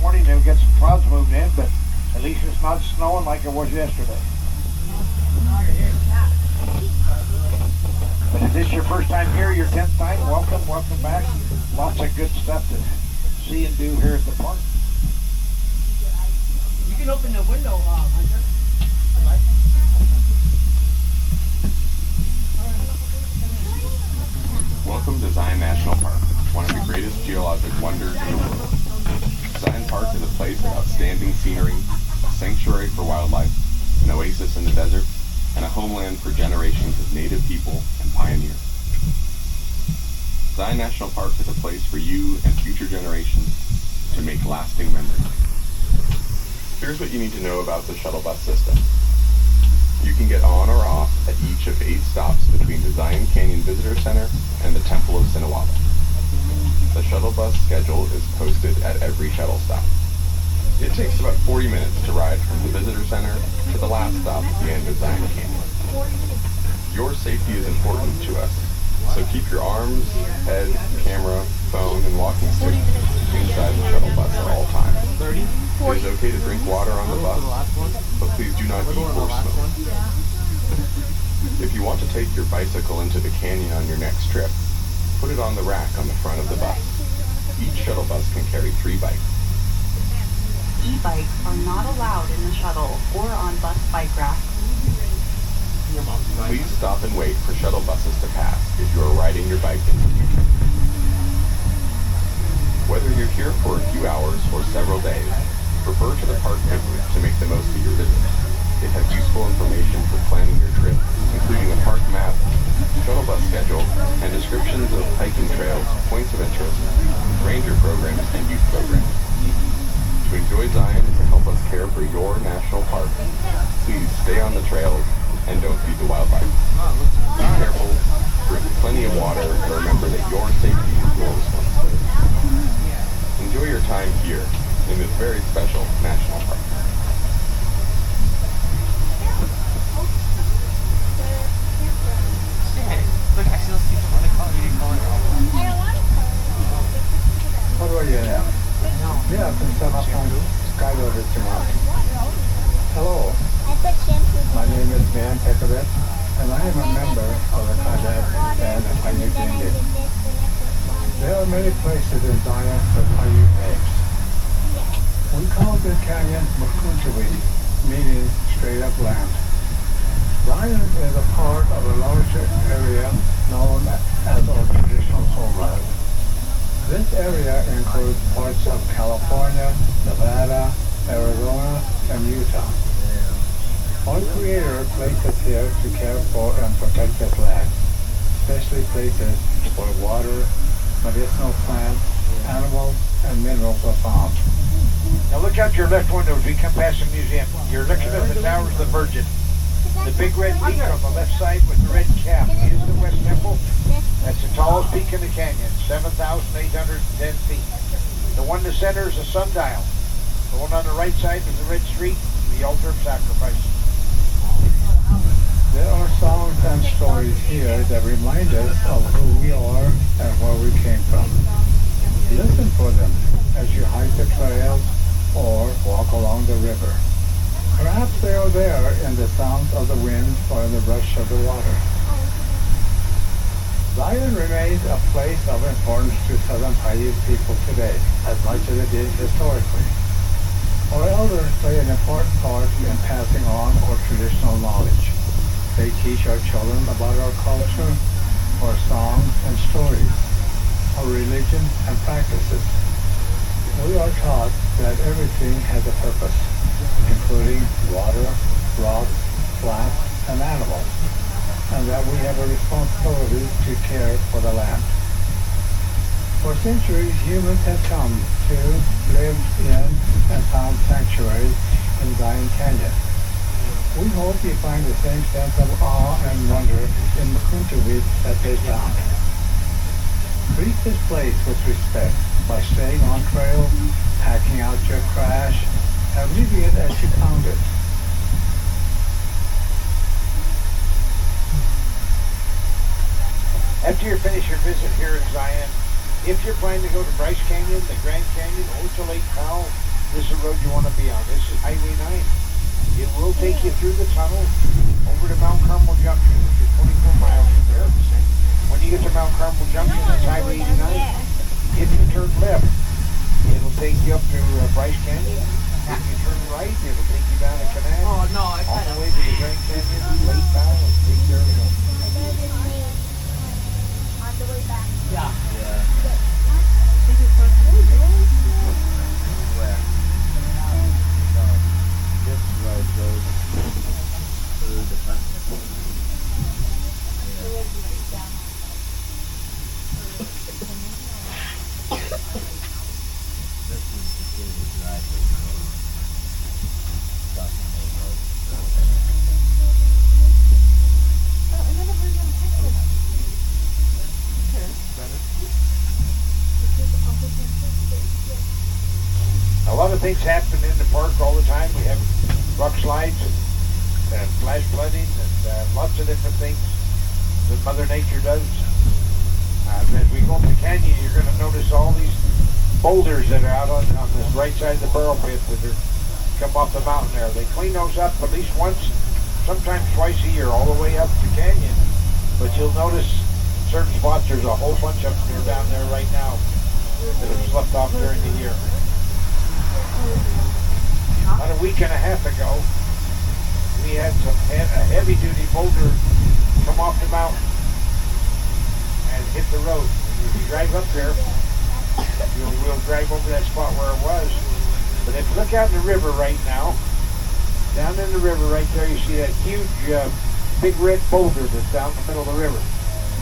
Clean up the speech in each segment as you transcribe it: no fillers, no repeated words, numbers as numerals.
morning it'll get some clouds moving in, but at least it's not snowing like it was yesterday. But if this is your first time here, your 10th time, welcome back. Lots of good stuff to see and do here at the park. You can open the window, Hunter. Welcome to Zion National Park, one of the greatest geologic wonders in the world. Zion Park is a place of outstanding scenery, a sanctuary for wildlife, an oasis in the desert, and a homeland for generations of native people and pioneers. Zion National Park is a place for you and future generations to make lasting memories. Here's what you need to know about the shuttle bus system. You can get on or off at each of 8 stops between the Zion Canyon Visitor Center and the Temple of Sinawava. The shuttle bus schedule is posted at every shuttle stop. It takes about 40 minutes to ride from the Visitor Center to the last stop at the end of Zion Canyon. Your safety is important to us, so keep your arms, head, camera, phone, and walking stick inside the shuttle bus at all times. It is okay to drink water on the bus, but please do not eat or smoke. If you want to take your bicycle into the canyon on your next trip, put it on the rack on the front of the bus. Each shuttle bus can carry 3 bikes. E-bikes are not allowed in the shuttle or on bus bike racks. Please stop and wait for shuttle buses to pass if you are riding your bike in the future. Whether you're here for a few hours or several days, refer to the park booklet to make the most of your visit. It has useful information for planning your trip, including a park map, shuttle bus schedule, and descriptions of hiking trails, points of interest, ranger programs, and youth programs. To enjoy Zion and help us care for your national park, please stay on the trails and don't feed the wildlife. Be careful, drink plenty of water, and remember that your safety is your responsibility. Enjoy your time here in this very special national park. Look, I still see some other color. You didn't call it How do I get out? No. Yeah, I can set up on Skyloader tomorrow. Hello, my name is Dan Pekovic, and I am a member of the Kadak and the Paiute Indian. There are many places in Zion with Paiute names. We call this canyon Mukuntuwi, meaning straight up land. Zion is a part of a larger area known as our traditional homeland. This area includes parts of California, Nevada, Arizona, and Utah. Our Creator placed us here to care for and protect this land, especially places where water, medicinal plants, animals, and minerals are found. Now look out your left window as we come past the museum. You're looking at the Towers of the Virgin. The big red peak on the left side with the red cap is the West Temple. That's the tallest peak in the canyon, 7,810 feet. The one in the center is the sundial. The one on the right side is the red street, the altar of sacrifice. There are songs and stories here that remind us of who we are and where we came from. Listen for them as you hike the trails or walk along the river. Perhaps they are there in the sounds of the wind or in the rush of the water. Zion remains a place of importance to Southern Paiute people today, as much as it did historically. Our elders play an important part in passing on our traditional knowledge. They teach our children about our culture, our songs and stories, our religion and practices. We are taught that everything has a purpose, including water, rocks, plants, and animals, and that we have a responsibility to care for the land. For centuries, humans have come to live in and found sanctuary in Zion Canyon. We hope you find the same sense of awe and wonder in Mukuntuwi that they found. Treat this place with respect by staying on trail, packing out your trash, and leaving it as you found it. After you finish your visit here in Zion, if you're planning to go to Bryce Canyon, the Grand Canyon, Ocho Lake Powell, this is the road you want to be on. This is Highway 9. It will take you through the tunnel over to Mount Carmel Junction, which is 24 miles from there. When you get to Mount Carmel Junction, that's Highway 89. If you turn left, it'll take you up to Bryce Canyon. If you turn right, it'll take you down to Canal. Oh no, I All kind the of. way to the Grand Canyon, Lake Powell, and Big Bear Hill. On the way back. Yeah. Where? No, this road goes through the front. This is the city driveway road. Crossing the road. A lot of things happen in the park all the time. We have rock slides and flash flooding and lots of different things that Mother Nature does. As we go up the canyon, you're going to notice all these boulders that are out on the right side of the burrow pit that are come off the mountain there. They clean those up at least once, sometimes twice a year, all the way up the canyon. But you'll notice certain spots, there's a whole bunch of them that are down there right now that have slept off during the year. About a week and a half ago, we had a heavy-duty boulder come off the mountain and hit the road. If you drive up there, we'll drive over that spot where it was. But if you look out in the river right now, down in the river right there, you see that huge, big red boulder that's down in the middle of the river.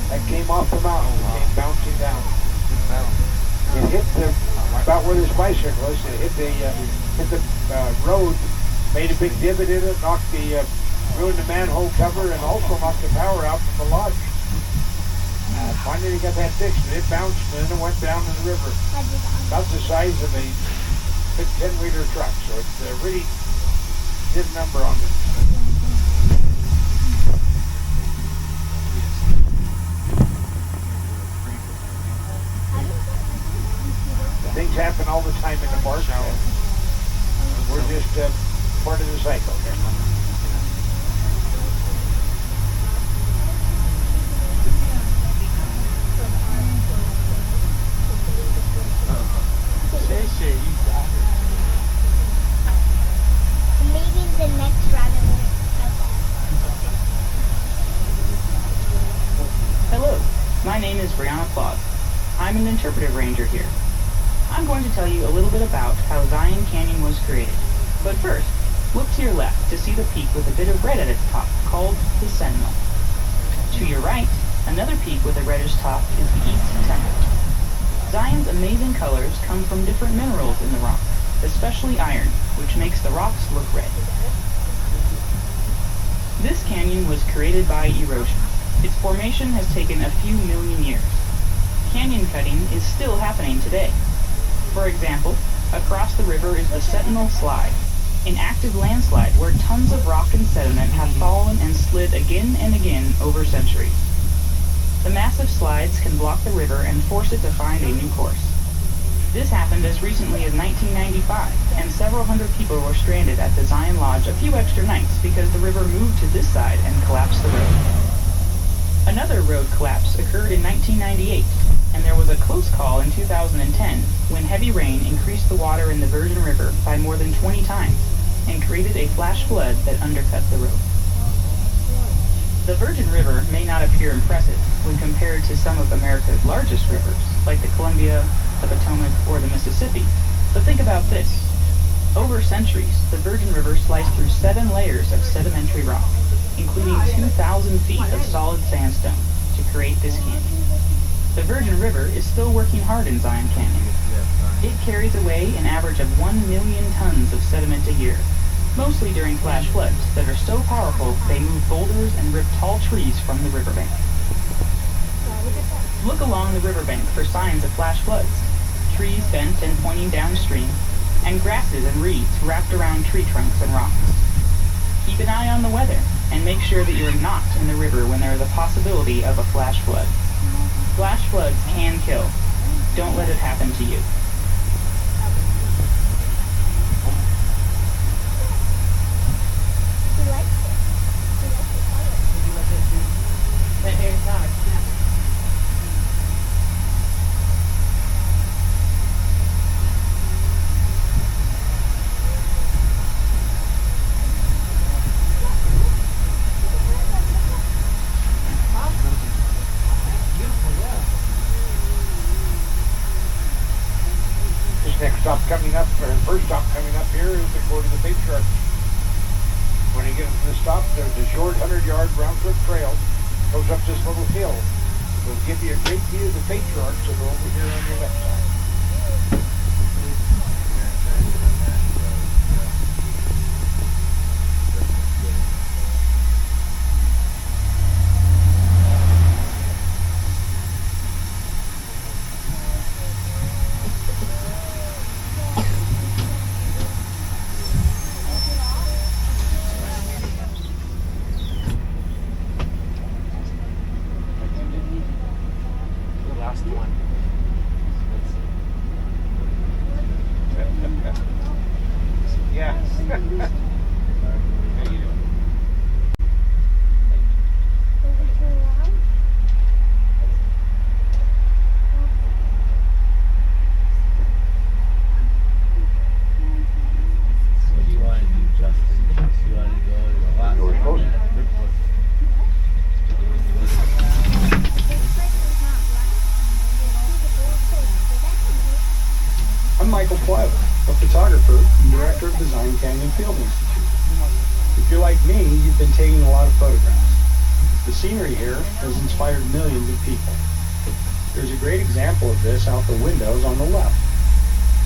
That came off the mountain, came bouncing down. It hit about where this bicycle is. It hit the road, made a big divot in it, ruined the manhole cover, and also knocked the power out from the lodge. Finally, they got that fixed, and it bounced, and then it went down in the river, about the size of a 10-wheeler truck. So it really did a number on it. Things happen all the time in the park. We're just part of the cycle here. Maybe the next rabbit will help us. Hello, my name is Brianna Claude. I'm an interpretive ranger here. I'm going to tell you a little bit about how Zion Canyon was created. But first, look to your left to see the peak with a bit of red at its top, called the Sentinel. To your right, another peak with a reddish top is the East Temple. Zion's amazing colors come from different minerals in the rock, especially iron, which makes the rocks look red. This canyon was created by erosion. Its formation has taken a few million years. Canyon cutting is still happening today. For example, across the river is the Sentinel Slide, an active landslide where tons of rock and sediment have fallen and slid again and again over centuries. The massive slides can block the river and force it to find a new course. This happened as recently as 1995, and several hundred people were stranded at the Zion Lodge a few extra nights because the river moved to this side and collapsed the road. Another road collapse occurred in 1998, and there was a close call in 2010 when heavy rain increased the water in the Virgin River by more than 20 times and created a flash flood that undercut the road. The Virgin River may not appear impressive when compared to some of America's largest rivers, like the Columbia, the Potomac, or the Mississippi, but think about this. Over centuries, the Virgin River sliced through 7 layers of sedimentary rock, including 2,000 feet of solid sandstone, to create this canyon. The Virgin River is still working hard in Zion Canyon. It carries away an average of 1 million tons of sediment a year, mostly during flash floods that are so powerful they move boulders and rip tall trees from the riverbank. Look along the riverbank for signs of flash floods, trees bent and pointing downstream, and grasses and reeds wrapped around tree trunks and rocks. Keep an eye on the weather, and make sure that you are not in the river when there is a possibility of a flash flood. Flash floods can kill. Don't let it happen to you. coming up, or first stop coming up here is the Court of the Patriarchs. When you get to the stop, there's a short 100-yard round-trip trail. Goes up this little hill. It'll give you a great view of the Patriarchs that are over here on your left side. A photographer and director of the Zion Canyon Field Institute. If you're like me, you've been taking a lot of photographs. The scenery here has inspired millions of people. There's a great example of this out the windows on the left.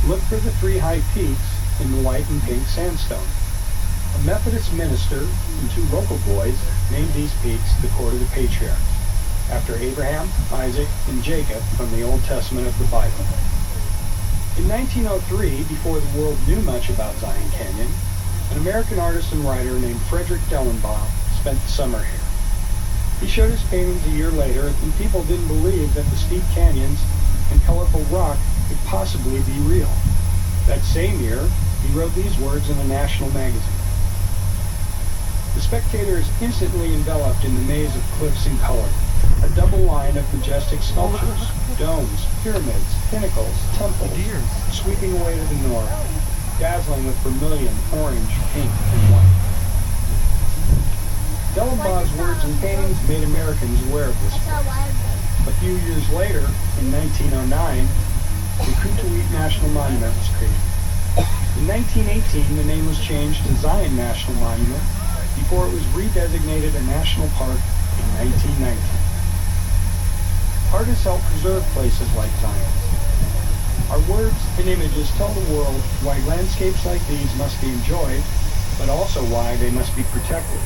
Look for the three high peaks in the white and pink sandstone. A Methodist minister and two local boys named these peaks the Court of the Patriarchs, after Abraham, Isaac, and Jacob from the Old Testament of the Bible. In 1903, before the world knew much about Zion Canyon, an American artist and writer named Frederick Dellenbaugh spent the summer here. He showed his paintings a year later, and people didn't believe that the steep canyons and colorful rock could possibly be real. That same year, he wrote these words in a national magazine. The spectator is instantly enveloped in the maze of cliffs and color, a double line of majestic sculptures, domes, pyramids, pinnacles, temples, sweeping away to the north, dazzling with vermilion, orange, pink, and white. Dellenbaugh's words and paintings made Americans aware of this place. A few years later, in 1909, the Kutuit National Monument was created. In 1918, the name was changed to Zion National Monument before it was redesignated a national park in 1919. Artists help preserve places like Zion. Our words and images tell the world why landscapes like these must be enjoyed, but also why they must be protected.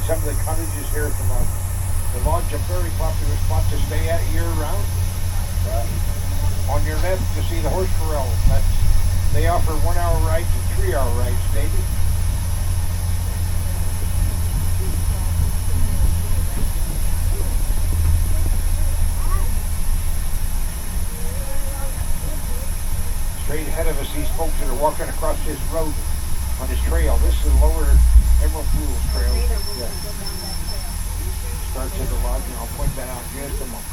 Some of the cottages here from the lodge, a very popular spot to stay at year-round. On your left, you see the horse corral. They offer 1-hour rides and 3-hour rides daily. Straight ahead of us, these folks that are walking across this road on this trail. This is the lower Emerald Pools Trail. Yeah. Starts at the lodge, and I'll point that out in just a moment.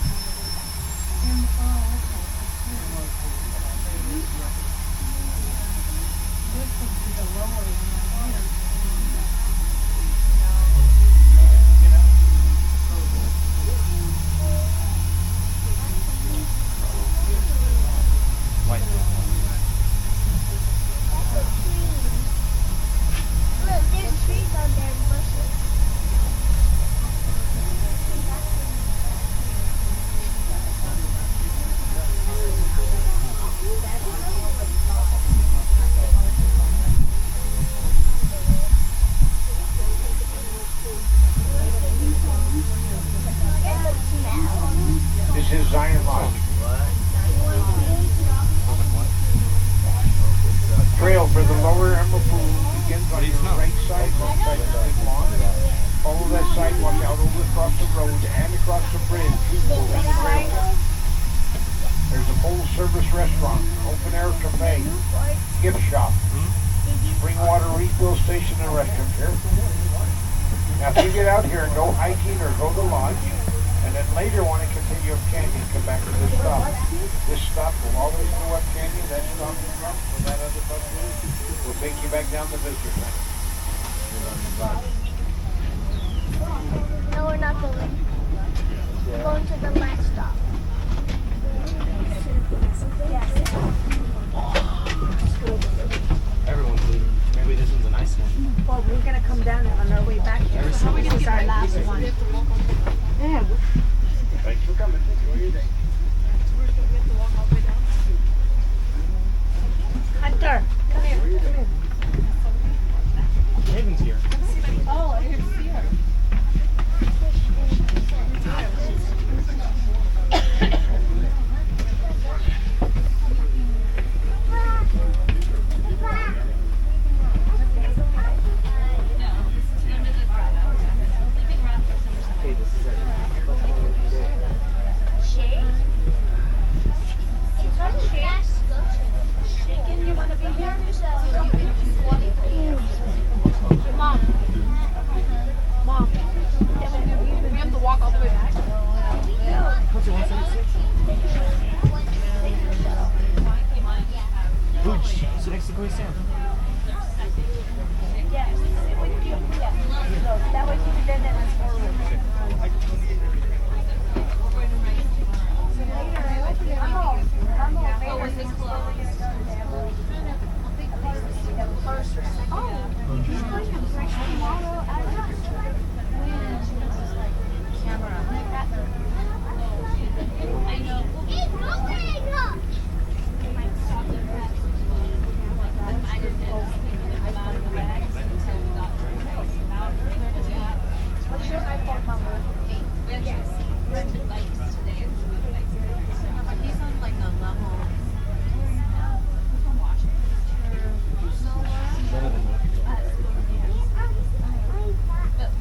lower Emerald Pool begins on your right side, outside the big lawn. Follow that sidewalk out over across the road and across the bridge to the trail. There's a full-service restaurant, open-air cafe, gift shop, spring water refill station and restroom here. Now, if you get out here and go hiking or go to lodge, and then later want to continue up canyon, come back to this stop. This stop will always go up canyon. That stop for that other bus will take you back down the visitor center. No, we're not going. We're going to the last stop. Everyone's leaving. Maybe this one's a nice one. Well, we're gonna come down on our way back here. This is our last one. Yeah. Thanks for coming. Enjoy your day. Hunter, come here. Come here. Haven's here. Oh, I didn't see her. Sit next to Grace Sam. That way you can bend it forward. What's your iPhone number? He's on like a level. Better than me.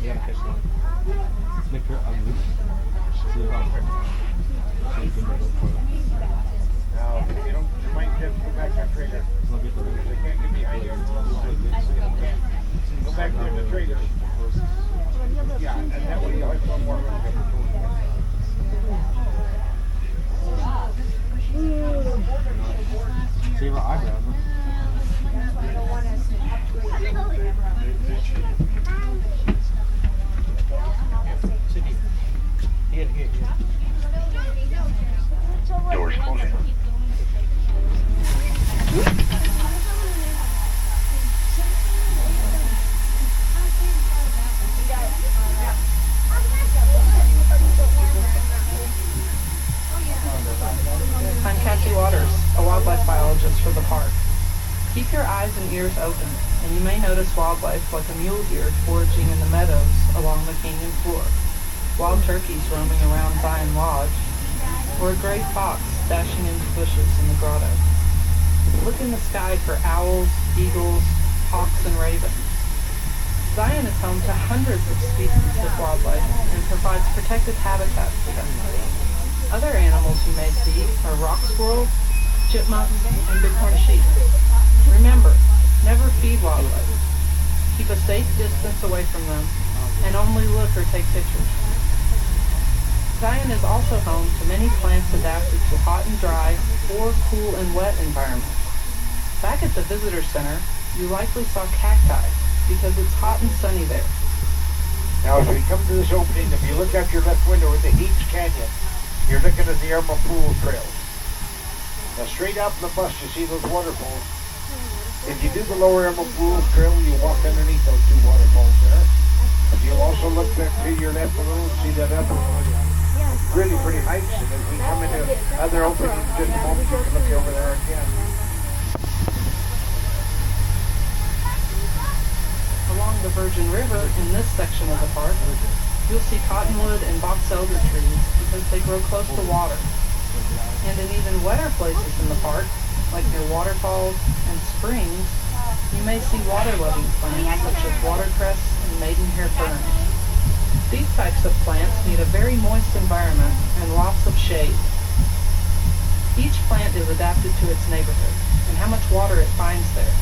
Yeah, catch that. Let's make her ugly. See if I'm hurt. So you can make it for Now, you might have to go back on trailer. I'll get the They can't get behind you. Go back there to the trailer. Yeah, and that way you'll have some more room. Save her eyebrows, huh? Here. Doors closing. I'm Cassie Waters, a wildlife biologist for the park. Keep your eyes and ears open, and you may notice wildlife like a mule deer foraging in the meadows along the canyon floor, wild turkeys roaming around Zion Lodge, or a gray fox dashing into bushes in the grotto. Look in the sky for owls, eagles, hawks, and ravens. Zion is home to hundreds of species of wildlife and provides protected habitat for them. Other animals you may see are rock squirrels, chipmunks, and bighorn sheep. Remember, never feed wildlife. Keep a safe distance away from them, and only look or take pictures. Zion is also home to many plants adapted to hot and dry or cool and wet environments. Back at the visitor center, you likely saw cacti because it's hot and sunny there. Now, as we come to this opening, if you look out your left window at the Heats Canyon, you're looking at the Emerald Pool Trail. Now, straight out from the bus, you see those waterfalls. If you do the lower Emerald Pool Trail, you walk underneath those two waterfalls there. You'll also look back to your left a little and see that upper really pretty heights. And as we come into other openings in just a moment, you can look over there again. Along the Virgin River in this section of the park, you'll see cottonwood and box elder trees because they grow close to water. And in even wetter places in the park, like near waterfalls and springs, You may see water-loving plants such as watercress and maidenhair ferns. These types of plants need a very moist environment and lots of shade. Each plant is adapted to its neighborhood and how much water it finds there.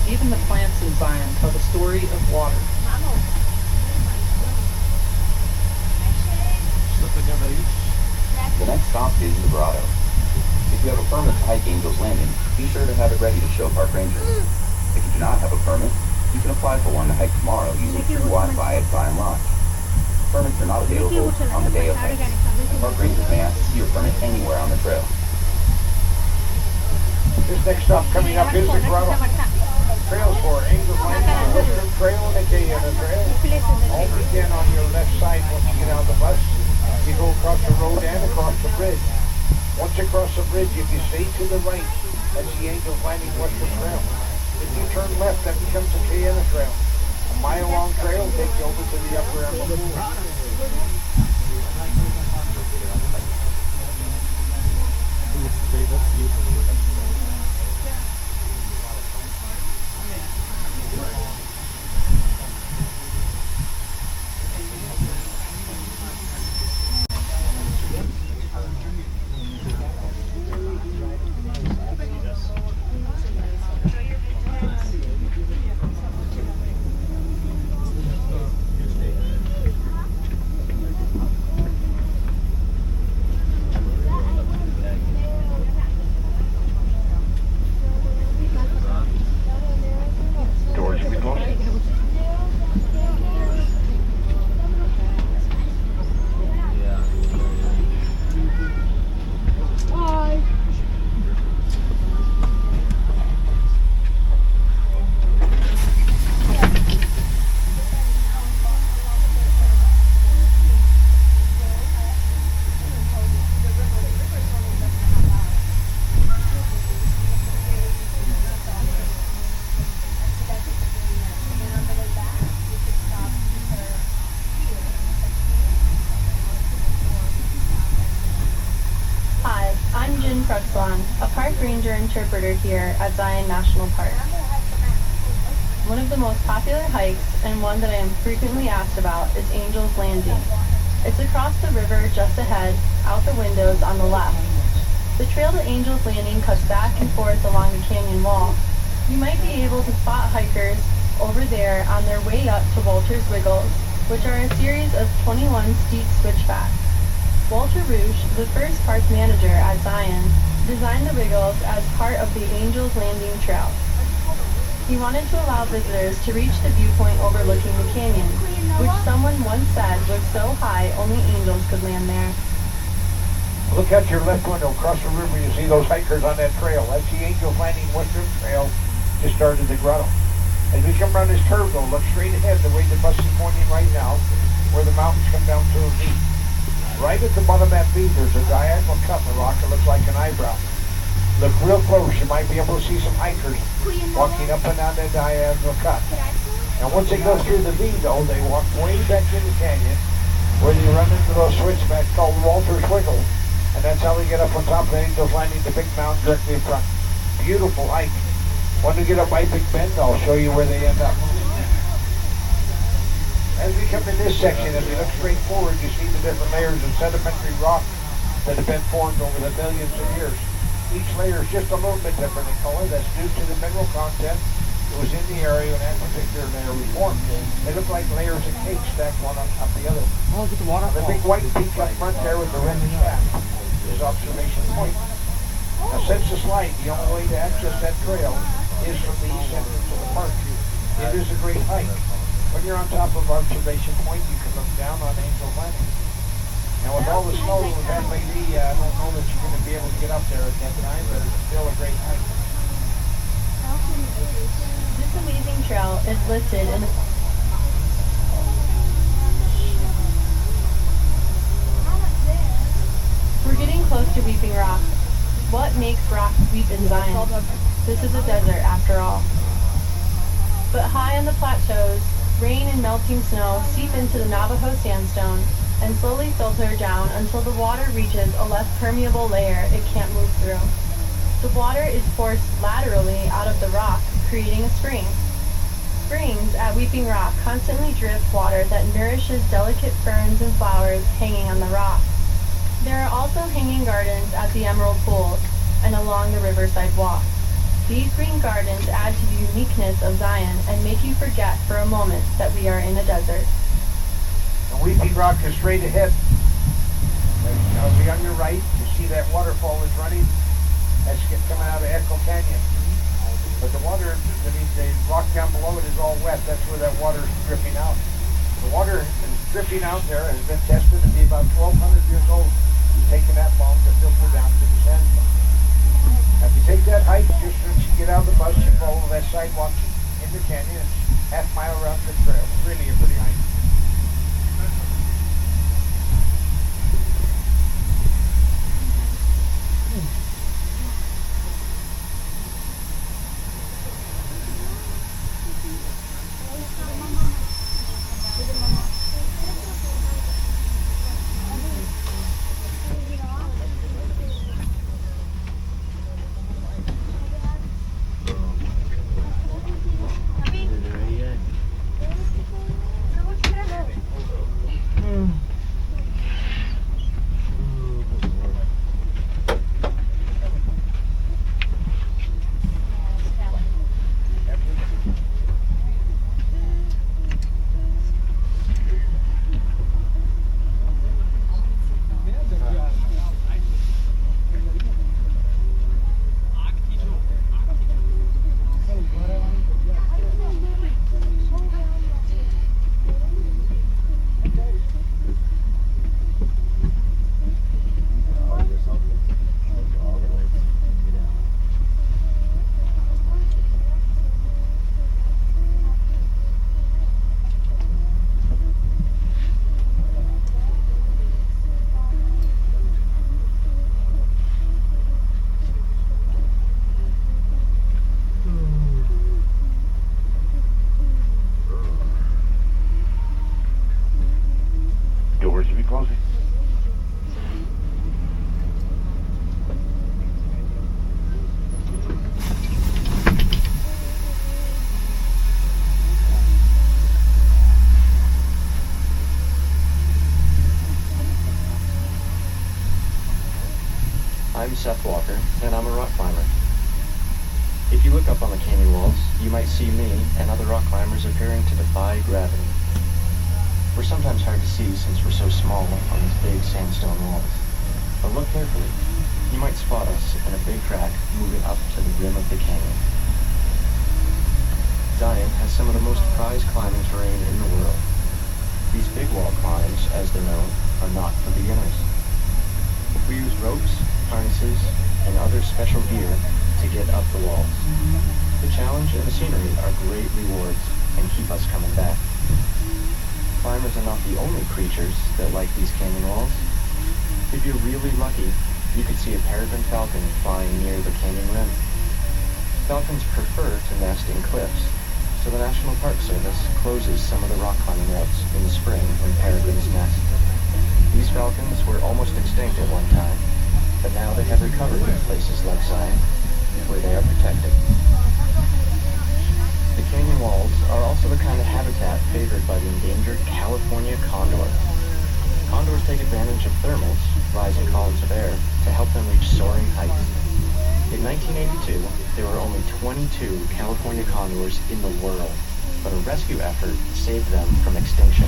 Even the plants in Zion tell the story of water. The next stop is the Grotto. If you have a permit to hike Angel's Landing, be sure to have it ready to show park rangers. If you do not have a permit, you can apply for one to hike tomorrow using free Wi-Fi at Zion Lodge. Permits are not available on the day of hiking, and park rangers may ask to see your permit anywhere on the trail. This next stop coming up is the Grotto. Trails for Angel's Landing, the Western Trail, and the Guyana Trail. All begin on your left side once you get out of the bus. You go across the road and across the bridge. Once across the bridge, if you stay to the right, that's the Angel's Landing Western Trail. If you turn left, that becomes the Guyana Trail. A mile-long trail will take you over to the upper end of the pool. A park ranger interpreter here at Zion National Park. One of the most popular hikes, and one that I am frequently asked about, is Angel's Landing. It's across the river just ahead, out the windows on the left. The trail to Angel's Landing cuts back and forth along the canyon wall. You might be able to spot hikers over there on their way up to Walter's Wiggles, which are a series of 21 steep switchbacks. Walter Rouge, the first park manager at Zion, designed the Wiggles as part of the Angel's Landing Trail. He wanted to allow visitors to reach the viewpoint overlooking the canyon, which someone once said was so high only angels could land there. Look out your left window, across the river, you see those hikers on that trail. That's the Angel's Landing Western Trail, just started the Grotto. As we come around this curve though, look straight ahead the way the bus is pointing right now, where the mountains come down to a V. Right at the bottom of that V, there's a diagonal cut in the rock that looks like an eyebrow. Look real close, you might be able to see some hikers walking up and down that diagonal cut. And once they go through the V though, they walk way back in the canyon, where you run into those switchbacks called Walter's Wiggle, and that's how they get up on top of the Angel's Landing, the big mountain directly in front. Beautiful hike. When we get up by Big Bend, I'll show you where they end up. As we come in this section, if you look straight forward, you see the different layers of sedimentary rock that have been formed over the millions of years. Each layer is just a little bit different in color. That's due to the mineral content that was in the area when that particular layer was formed. They look like layers of cake stacked one on top of the other. Oh, look at the waterfall. The big white peak up front there with the red cap is observation point. Now, since the slide, the only way to access that trail is from the east entrance of the park. It is a great hike. When you're on top of observation point, you can look down on Angel's Landing. Now, with all the snow that we've had lately, I don't know that you're going to be able to get up there at that time, but it's still a great hike. This amazing trail is listed in the... We're getting close to Weeping Rock. What makes rocks weep in Zion? This is a desert, after all. But high on the plateaus, rain and melting snow seep into the Navajo sandstone and slowly filter down until the water reaches a less permeable layer it can't move through. The water is forced laterally out of the rock creating a spring. Springs at Weeping Rock constantly drip water that nourishes delicate ferns and flowers hanging on the rock. There are also hanging gardens at the Emerald Pools and along the riverside walk. These green gardens add to the uniqueness of Zion and make you forget for a moment that we are in a desert. And Weeping Rock is straight ahead. I'll be on your right. You see that waterfall is running. That's coming out of Echo Canyon. But the water, I mean, the rock down below it is all wet. That's where that water is dripping out. The water dripping out there has been tested to be about 1,200 years old. It's taken that long to filter down to the sandstone. Now, if you take that hike, just once you get out of the bus, you follow that sidewalk in the canyon. It's half mile around the trail. It's really a pretty hike. I'm Seth Walker, and I'm a rock climber. If you look up on the canyon walls, you might see me and other rock climbers appearing to defy gravity. We're sometimes hard to see since we're so small on these big sandstone walls. But look carefully. You might spot us in a big crack moving up to the rim of the canyon. Zion has some of the most prized climbing terrain in the world. These big wall climbs, as they're known, are not for beginners. We use ropes, harnesses, and other special gear to get up the walls. The challenge and the scenery are great rewards and keep us coming back. Climbers are not the only creatures that like these canyon walls. If you're really lucky, you could see a peregrine falcon flying near the canyon rim. Falcons prefer to nest in cliffs, so the National Park Service closes some of the rock climbing routes in the spring when peregrines nest. These falcons were almost extinct at one time, but now they have recovered in places like Zion, where they are protected. The canyon walls are also the kind of habitat favored by the endangered California condor. Condors take advantage of thermals, rising columns of air, to help them reach soaring heights. In 1982, there were only 22 California condors in the world, but a rescue effort saved them from extinction.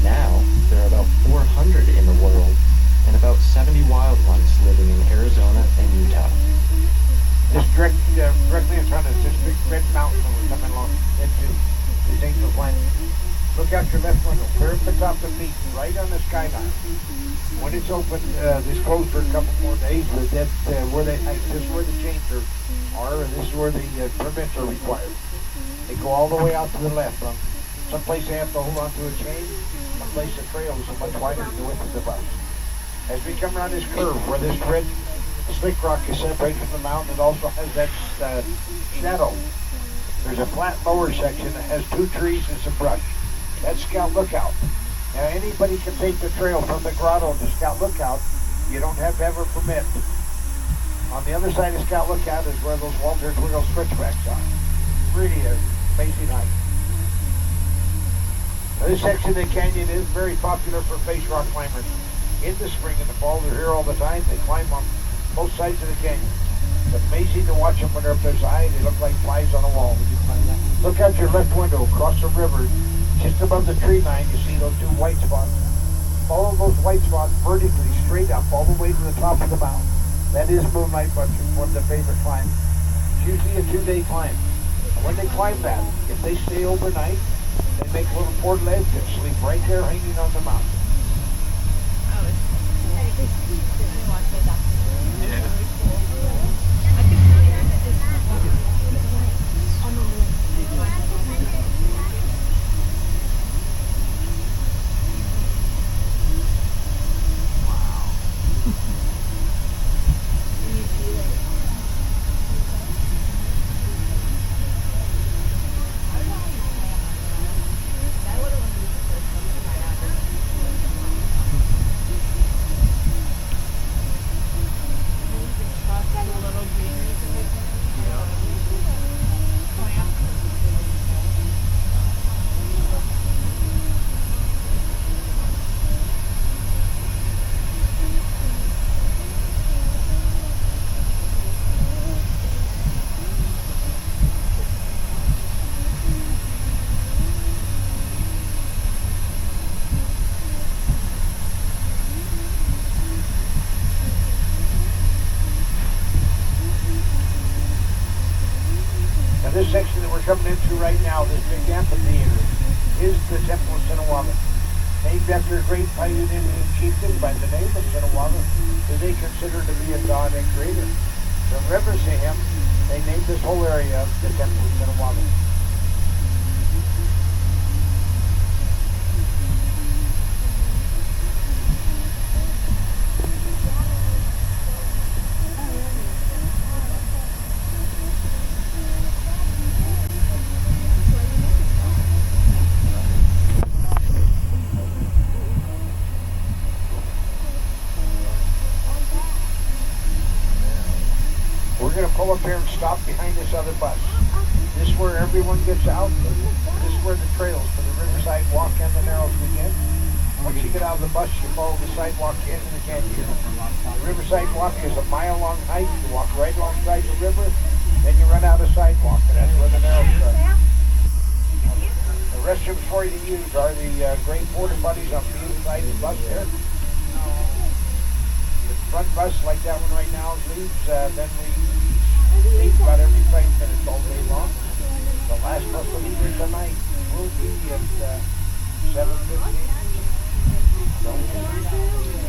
Now, there are about 400 in the world, and about 70 wild ones living in Arizona and Utah. This directly in front of us, this big red mountain that we're coming along into, this Angel Planet. Look out your left window, clear at the top of the peak, right on the skyline. When it's open, this closed for a couple more days, but that's where this is where the chains are, and this is where the permits are required. They go all the way out to the left. Someplace they have to hold onto a chain, someplace the trail is much wider than the width of the bus. As we come around this curve, where this red slick rock is separated from the mountain, it also has that shadow. There's a flat lower section that has 2 trees and some brush. That's Scout Lookout. Now anybody can take the trail from the Grotto to Scout Lookout. You don't have to have a permit. On the other side of Scout Lookout is where those Walter Twiggle switchbacks are. really an amazing hike. Now, this section of the canyon is very popular for face rock climbers. In the spring and the fall, they're here all the time. They climb on both sides of the canyon. It's amazing to watch them when they're up there high. They look like flies on a wall. Look out your left window across the river. Just above the tree line, you see those two white spots. Follow those white spots vertically straight up all the way to the top of the mountain. That is Moonlight Buttress, one of their favorite climbs. It's usually a 2-day climb. And when they climb that, if they stay overnight, they make a little portaledge and sleep right there hanging on the mountain. This section that we're coming into right now, this big amphitheater, is the Temple of Sinawava. Named after a great Paiute Indian chieftain by the name of Sinawava, who they consider to be a god and creator. So in reverence to him, they named this whole area the Temple of Sinawava. We're going to pull up here and stop behind this other bus. This is where everyone gets out. This is where the trails for the Riverside Walk and the Narrows begin. Once you get out of the bus, you follow the sidewalk into the canyon. The Riverside Walk is a mile-long hike. You walk right alongside the river, then you run out of sidewalk, and that's where the Narrows start. The restrooms for you to use are the great porta potties on the inside of the bus there. The front bus, like that one right now, leaves. Then we leave about every 5 minutes all day long. The last bus to leave here tonight will be at 7:15.